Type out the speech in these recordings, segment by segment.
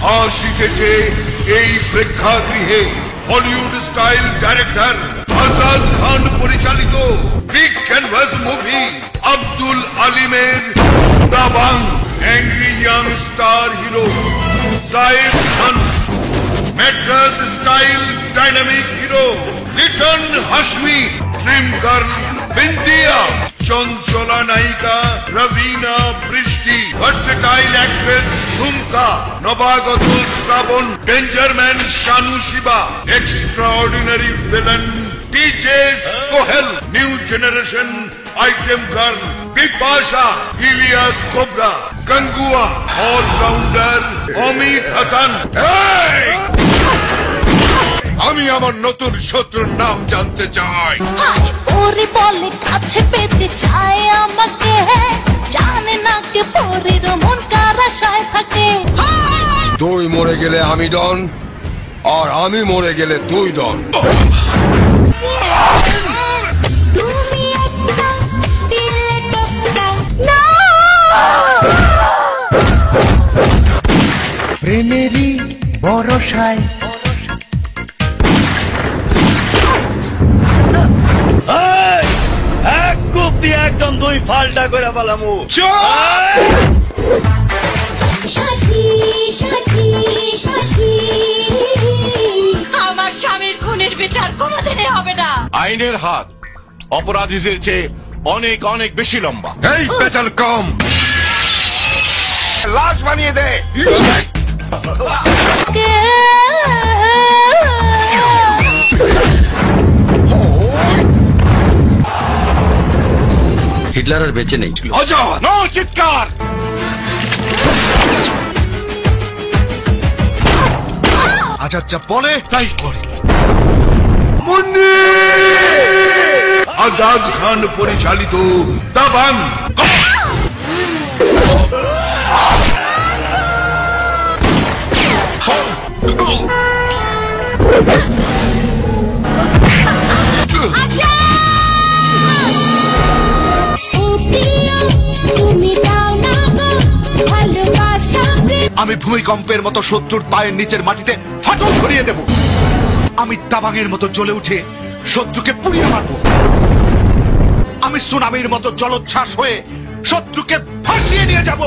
আসিতেছে এই প্রেক্ষাগৃহে Hollywood style director Azad Khan পরিচালিত বিগ ক্যানভাস মুভি আব্দুল আলিমের Dabangg. Angry young star hero Saeed Khan, Madras style dynamic hero Liton Hashmi, dream girl Bindiya, চঞ্চলা নায়িকা রবিনা বৃষ্টি, ভার্সেটাইল অ্যাক্ট্রেস ঝুমকা, নবাগত Shraban, dangerman Shanu Shiba, extraordinary villain DJ Sohel, new generation item girl Bipasha, Ilias Cobra, Gangua, all-rounder Amit Hasan. আমি আমার নতুন শত্রুর নাম জানতে চাই। ওরে বলে কাছে পেতে চায় আমাকে, জানে না কে পরের মন কার আশায় থাকে। তুই মরে গেলে আমি ডন, আর আমি মরে গেলে তুই ডন। তুমি একটা দিলে টপকা না, প্রেমেরই ভরসায় এক কূপ দিয়ে একদম দুই ফাল্টা করে পালামু। সাথী সাথী সাথী, আমার স্বামীর খুনের বিচার কোনোদিনই হবে না। আইনের হাত অপরাধীদের চেয়ে অনেক অনেক বেশি লম্বা। এই পেঁচাল কম, লাশ বানিয়ে দে। হিটলার আর বেঁচে নেই। আজাদ নো চিৎকার। আজাদ যা বলে তাই করে। আজাদ খান পরিচালিত দাবাং। আমি ভূমিকম্পের মতো শত্রুর পায়ের নিচের মাটিতে ফাটল ধরিয়ে দেব। আমি দাবাঙের মতো জ্বলে উঠে শত্রুকে পুড়িয়ে মারব। আমি সুনামির মতো জলোচ্ছ্বাস হয়ে শত্রুকে ভাসিয়ে নিয়ে যাব।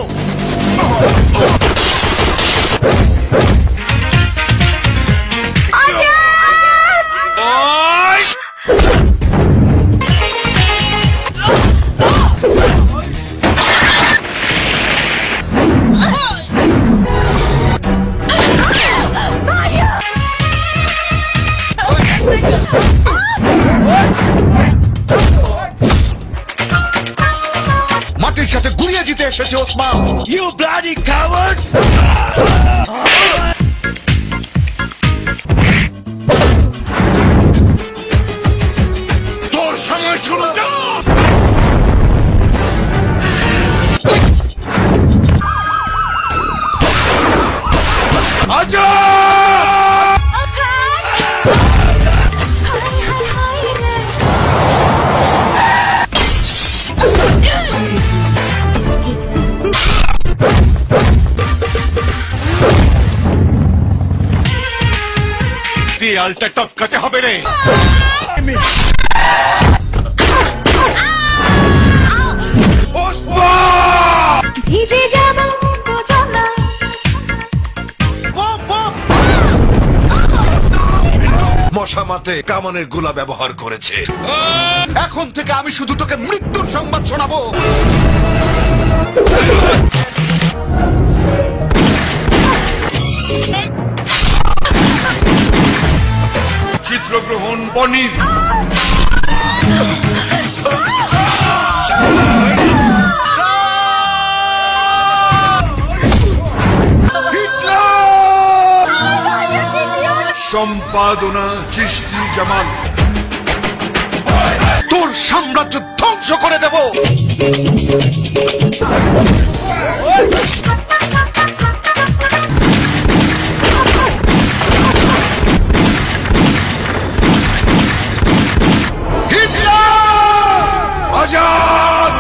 মাটির সাথে গুলিয়ে জিতে এসেছে ওসমান। You bloody coward! তোর সময় শুরু। দেয়ালটা টপকাতে হবে রে। ভিজে যাবো জানা। মশা মারতে কামানের গোলা ব্যবহার করেছে। এখন থেকে আমি শুধু তোকে মৃত্যুর সংবাদ শোনাবো। চিত্রগ্রহণ পনির। সম্পাদনা চিশতি জামাল। তোর সাম্রাজ্য ধ্বংস করে দেব। আজাদ!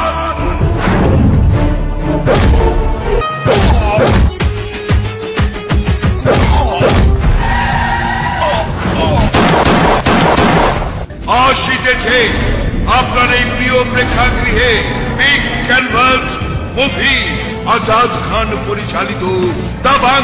আসিতেছে আপনার এই প্রিয় প্রেক্ষাগৃহে big canvas movie Azad Khan পরিচালিত দাবাং।